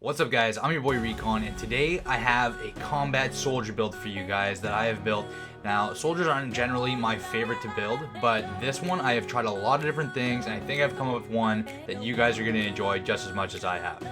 What's up guys, I'm your boy Recon, and today I have a combat soldier build for you guys that I have built. Now, soldiers aren't generally my favorite to build, but this one I have tried a lot of different things, and I think I've come up with one that you guys are going to enjoy just as much as I have.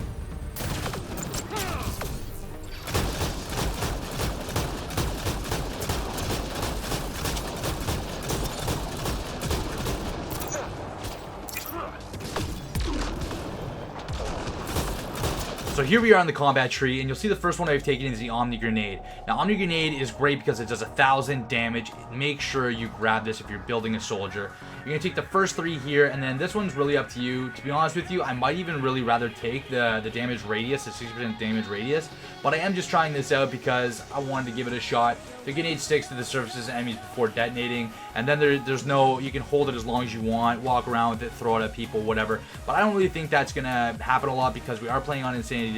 So here we are on the combat tree, and you'll see the first one I've taken is the Omni Grenade. Now, Omni Grenade is great because it does 1,000 damage. Make sure you grab this if you're building a soldier. You're going to take the first 3 here, and then this one's really up to you. To be honest with you, I might even really rather take the damage radius, the 60% damage radius. But I am just trying this out because I wanted to give it a shot. The grenade sticks to the surfaces of enemies before detonating, and then there's no, you can hold it as long as you want, walk around with it, throw it at people, whatever. But I don't really think that's going to happen a lot because we are playing on insanity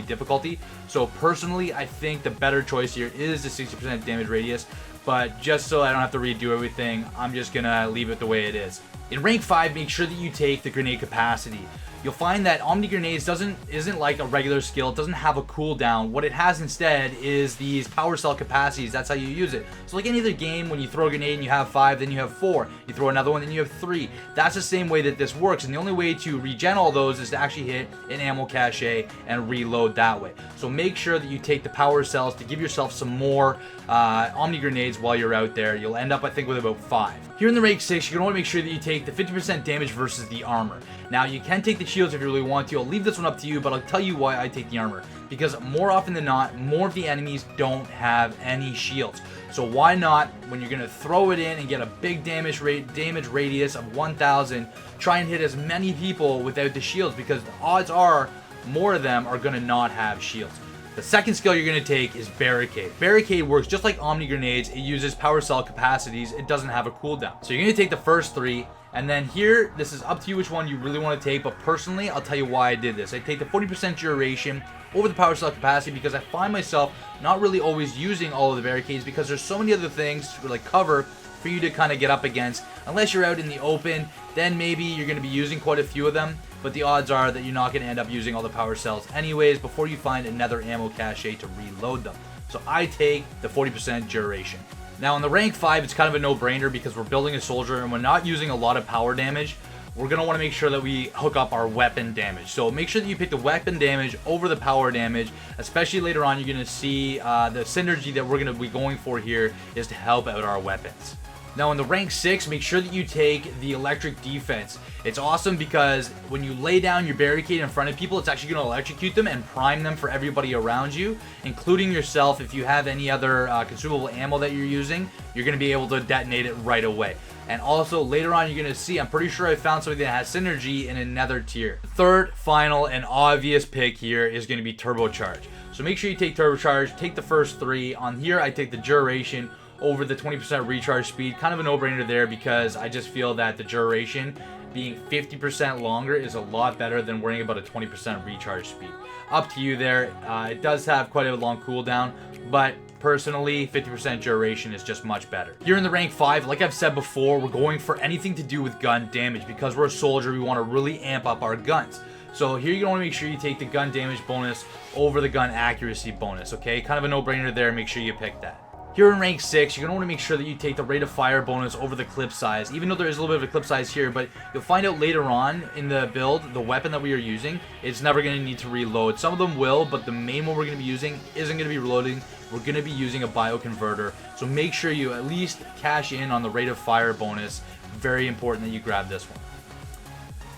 difficulty. So personally, I think the better choice here is the 60% damage radius. But just so I don't have to redo everything, I'm just going to leave it the way it is. In rank 5, make sure that you take the grenade capacity. You'll find that Omni Grenades isn't like a regular skill. It doesn't have a cooldown. What it has instead is these power cell capacities. That's how you use it. So like any other game, when you throw a grenade and you have 5, then you have 4. You throw another one, then you have 3. That's the same way that this works. And the only way to regen all those is to actually hit an ammo cache and reload that way. So make sure that you take the power cells to give yourself some more Omni Grenades while you're out there. You'll end up, I think, with about 5. Here in the rank 6, you're going to want to make sure that you take the 50% damage versus the armor. Now, you can take the shields if you really want to. I'll leave this one up to you, but I'll tell you why I take the armor. Because more often than not, more of the enemies don't have any shields. So why not, when you're going to throw it in and get a big damage radius of 1,000, try and hit as many people without the shields, because the odds are more of them are going to not have shields. The second skill you're going to take is Barricade. Barricade works just like Omni Grenades. It uses power cell capacities. It doesn't have a cooldown. So you're going to take the first 3. And then here, this is up to you which one you really want to take. But personally, I'll tell you why I did this. I take the 40% duration over the power cell capacity because I find myself not really always using all of the barricades because there's so many other things to like cover for you to kind of get up against. Unless you're out in the open, then maybe you're going to be using quite a few of them. But the odds are that you're not going to end up using all the power cells anyways before you find another ammo cache to reload them. So I take the 40% duration. Now in the rank 5, it's kind of a no-brainer because we're building a soldier and we're not using a lot of power damage. We're going to want to make sure that we hook up our weapon damage. So make sure that you pick the weapon damage over the power damage, especially later on. You're going to see the synergy that we're going to be going for here is to help out our weapons. Now in the rank 6, make sure that you take the electric defense. It's awesome because when you lay down your barricade in front of people, it's actually going to electrocute them and prime them for everybody around you, including yourself. If you have any other consumable ammo that you're using, you're going to be able to detonate it right away. And also later on, you're going to see, I'm pretty sure I found something that has synergy in another tier. The third, final, and obvious pick here is going to be Turbocharge. So make sure you take Turbocharge, take the first 3. On here, I take the duration over the 20% recharge speed. Kind of a no-brainer there because I just feel that the duration being 50% longer is a lot better than worrying about a 20% recharge speed. Up to you there. It does have quite a long cooldown, but personally, 50% duration is just much better. Here in the rank 5, like I've said before, we're going for anything to do with gun damage. Because we're a soldier, we want to really amp up our guns. So here you want to make sure you take the gun damage bonus over the gun accuracy bonus, okay? Kind of a no-brainer there, make sure you pick that. Here in rank 6, you're going to want to make sure that you take the rate of fire bonus over the clip size, even though there is a little bit of a clip size here, but you'll find out later on in the build, the weapon that we are using, it's never going to need to reload. Some of them will, but the main one we're going to be using isn't going to be reloading. We're going to be using a bioconverter, so make sure you at least cash in on the rate of fire bonus. Very important that you grab this one.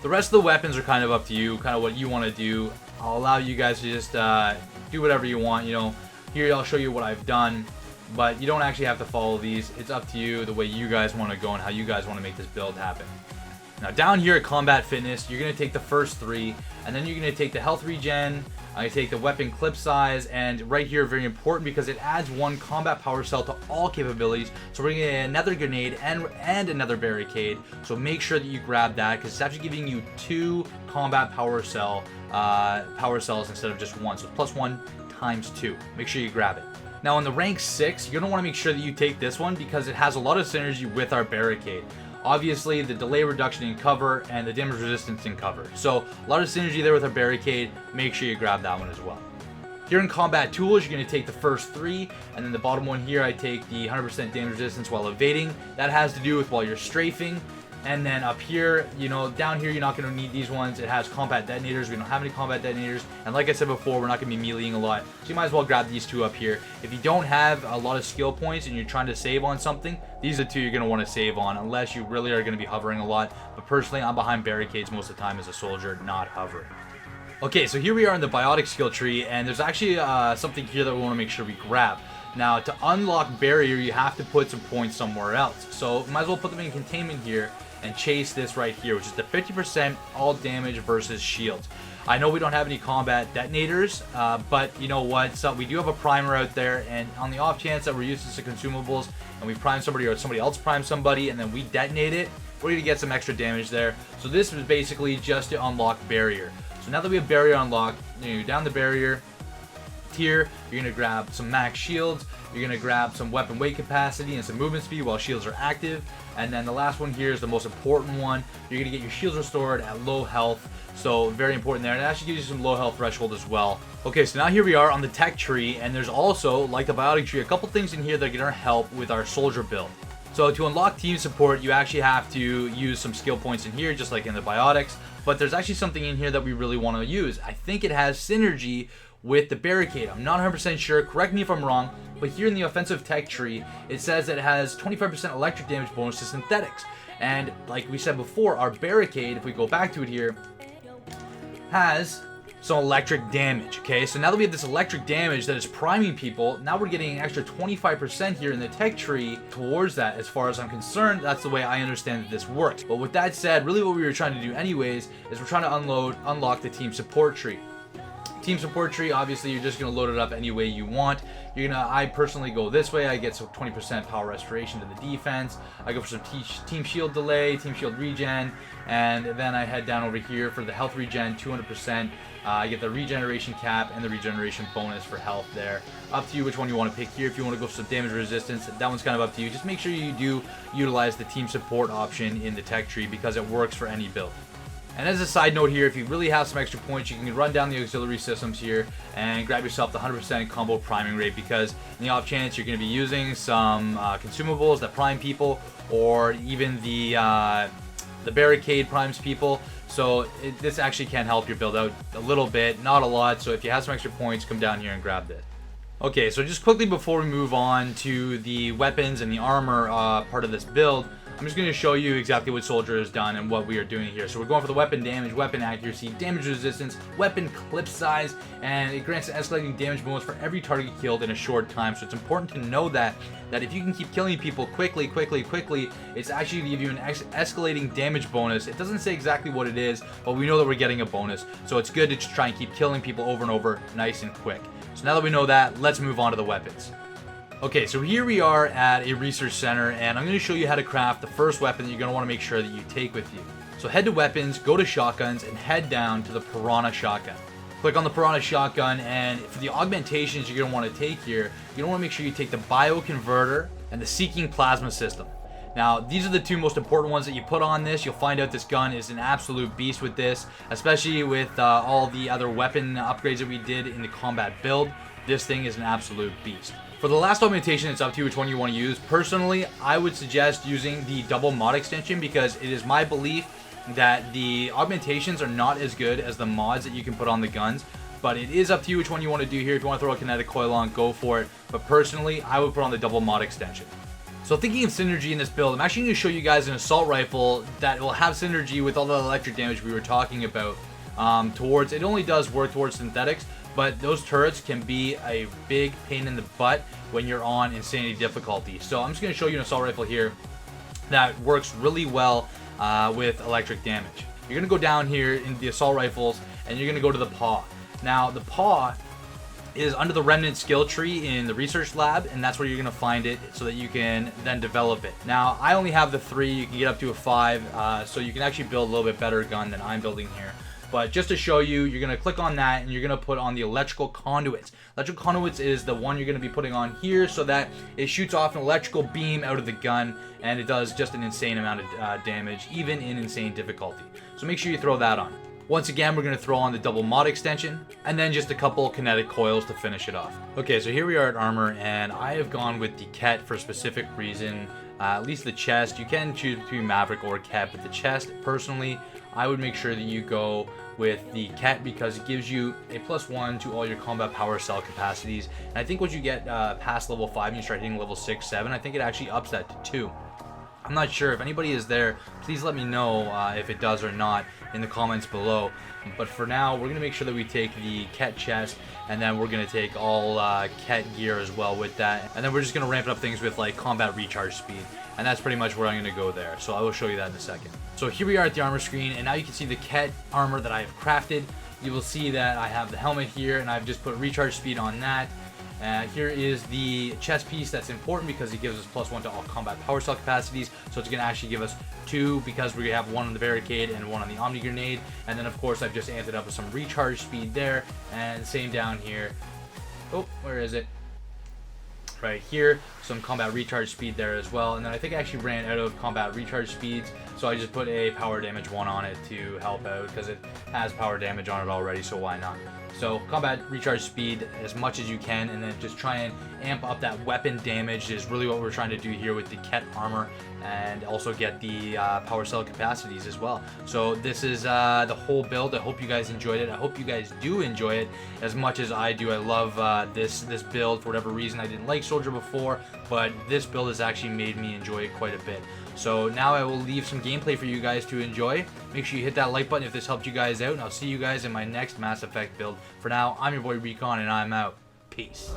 The rest of the weapons are kind of up to you, kind of what you want to do. I'll allow you guys to just do whatever you want. You know, here I'll show you what I've done. But you don't actually have to follow these. It's up to you the way you guys want to go and how you guys want to make this build happen. Now down here at Combat Fitness, you're going to take the first 3, and then you're going to take the health regen, I take the weapon clip size, and right here, very important because it adds 1 combat power cell to all capabilities. So we're going to get another grenade and another barricade. So make sure that you grab that because it's actually giving you 2 combat power cells instead of just 1. So it's +1 times 2. Make sure you grab it. Now in the rank 6, you're going to want to make sure that you take this one because it has a lot of synergy with our barricade. Obviously, the delay reduction in cover and the damage resistance in cover. So a lot of synergy there with our Barricade. Make sure you grab that one as well. Here in combat tools, you're going to take the first 3, and then the bottom one here, I take the 100% damage resistance while evading. That has to do with while you're strafing. And then up here, you know, down here, you're not going to need these ones. It has combat detonators. We don't have any combat detonators. And like I said before, we're not going to be meleeing a lot. So you might as well grab these 2 up here. If you don't have a lot of skill points and you're trying to save on something, these are the 2 you're going to want to save on, unless you really are going to be hovering a lot. But personally, I'm behind barricades most of the time as a soldier, not hovering. Okay, so here we are in the biotic skill tree, and there's actually something here that we want to make sure we grab. Now, to unlock barrier, you have to put some points somewhere else. So might as well put them in containment here and chase this right here, which is the 50% all damage versus shields. I know we don't have any combat detonators, but you know what? So we do have a primer out there, and on the off chance that we're using some consumables and we prime somebody or somebody else primes somebody and then we detonate it, we're going to get some extra damage there. So this is basically just to unlock barrier. So now that we have barrier unlocked, you're down the barrier tier, you're going to grab some max shields, you're going to grab some weapon weight capacity and some movement speed while shields are active, and then the last one here is the most important one. You're going to get your shields restored at low health, so very important there, and it actually gives you some low health threshold as well. Okay, so now here we are on the tech tree, and there's also, like the biotic tree, a couple things in here that are going to help with our soldier build. So to unlock team support, you actually have to use some skill points in here, just like in the biotics, but there's actually something in here that we really want to use. I think it has synergy with the Barricade. I'm not 100% sure, correct me if I'm wrong, but here in the offensive tech tree, it says that it has 25% electric damage bonus to synthetics. And like we said before, our Barricade, if we go back to it here, has some electric damage, okay? So now that we have this electric damage that is priming people, now we're getting an extra 25% here in the tech tree towards that. As far as I'm concerned, that's the way I understand that this works. But with that said, really what we were trying to do anyways is we're trying to unlock the team support tree. Team support tree, obviously you're just going to load it up any way you want. I personally go this way. I get some 20% power restoration to the defense. I go for some team shield delay, team shield regen, and then I head down over here for the health regen, 200%. I get the regeneration cap and the regeneration bonus for health there. Up to you which one you want to pick here. If you want to go for some damage resistance, that one's kind of up to you. Just make sure you do utilize the team support option in the tech tree because it works for any build. And as a side note here, if you really have some extra points, you can run down the auxiliary systems here and grab yourself the 100% combo priming rate, because in the off chance you're going to be using some consumables that prime people, or even the Barricade primes people. So this actually can help your build out a little bit, not a lot. So if you have some extra points, come down here and grab this. Okay, so just quickly before we move on to the weapons and the armor part of this build, I'm just going to show you exactly what soldier has done and what we are doing here. So we're going for the weapon damage, weapon accuracy, damage resistance, weapon clip size, and it grants an escalating damage bonus for every target killed in a short time. So it's important to know that if you can keep killing people quickly, it's actually going to give you an escalating damage bonus. It doesn't say exactly what it is, but we know that we're getting a bonus. So it's good to just try and keep killing people over and over, nice and quick. So now that we know that, let's move on to the weapons. Okay, so here we are at a research center, and I'm going to show you how to craft the first weapon that you're going to want to make sure that you take with you. So head to weapons, go to shotguns, and head down to the Piranha shotgun. Click on the Piranha shotgun, and for the augmentations you're going to want to take here, you're going to want to make sure you take the bioconverter and the seeking plasma system. Now, these are the 2 most important ones that you put on this. You'll find out this gun is an absolute beast with this, especially with all the other weapon upgrades that we did in the combat build. This thing is an absolute beast. For the last augmentation, it's up to you which one you want to use. Personally, I would suggest using the double mod extension, because it is my belief that the augmentations are not as good as the mods that you can put on the guns. But it is up to you which one you want to do here. If you want to throw a kinetic coil on, go for it. But personally, I would put on the double mod extension. So thinking of synergy in this build, I'm actually going to show you guys an assault rifle that will have synergy with all the electric damage we were talking about. It only does work towards synthetics, but those turrets can be a big pain in the butt when you're on insanity difficulty. So I'm just going to show you an assault rifle here that works really well with electric damage. You're going to go down here in the assault rifles, and you're going to go to the paw. Now, the paw is under the remnant skill tree in the research lab, and that's where you're going to find it so that you can then develop it. Now, I only have the 3. You can get up to a 5, so you can actually build a little bit better gun than I'm building here. But just to show you, you're going to click on that and you're going to put on the electrical conduits. Electrical conduits is the one you're going to be putting on here so that it shoots off an electrical beam out of the gun, and it does just an insane amount of damage, even in insane difficulty. So make sure you throw that on. Once again, we're going to throw on the double mod extension, and then just a couple kinetic coils to finish it off. Okay, so here we are at armor, and I have gone with the Ket for a specific reason. At least the chest, you can choose between Maverick or Ket, but the chest, personally, I would make sure that you go with the Ket because it gives you a +1 to all your combat power cell capacities. And I think once you get past level 5 and you start hitting level 6, 7, I think it actually ups that to 2. I'm not sure. If anybody is there, please let me know if it does or not in the comments below. But for now, we're going to make sure that we take the Ket chest, and then we're going to take all Ket gear as well with that. And then we're just going to ramp up things with like combat recharge speed. And that's pretty much where I'm going to go there. So I will show you that in a second. So here we are at the armor screen, and now you can see the Ket armor that I have crafted. You will see that I have the helmet here, and I've just put recharge speed on that. Here is the chest piece. That's important because it gives us +1 to all combat power cell capacities. So it's going to actually give us 2 because we have 1 on the Barricade and 1 on the Omni Grenade. And then of course I've just amped it up with some recharge speed there. And same down here. Oh, where is it? Right here, some combat recharge speed there as well. And then I think I actually ran out of combat recharge speeds, so I just put a power damage 1 on it to help out because it has power damage on it already, so why not? So combat recharge speed as much as you can, and then just try and amp up that weapon damage is really what we're trying to do here with the Ket armor, and also get the power cell capacities as well. So this is the whole build. I hope you guys enjoyed it. I hope you guys do enjoy it as much as I do. I love this build. For whatever reason, I didn't like Soldier before, but this build has actually made me enjoy it quite a bit. So now I will leave some gameplay for you guys to enjoy. Make sure you hit that like button if this helped you guys out, and I'll see you guys in my next Mass Effect build. For now, I'm your boy Recon, and I'm out. Peace.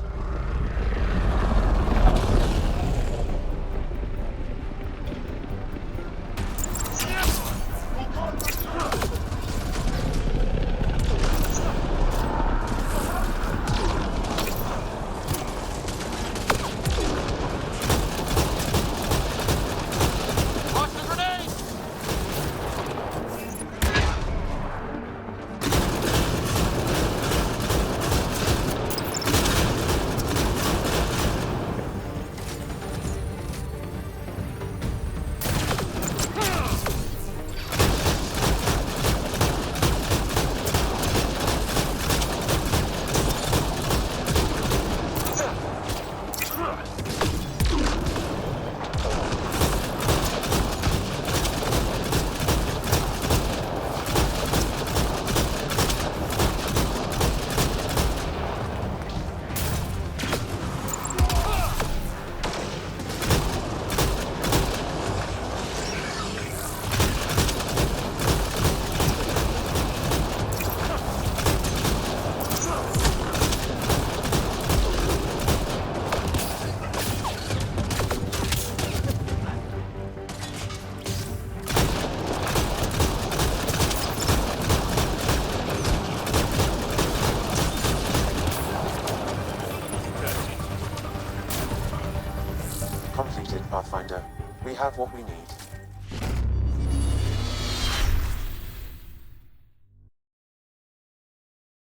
Completed, Pathfinder. We have what we need.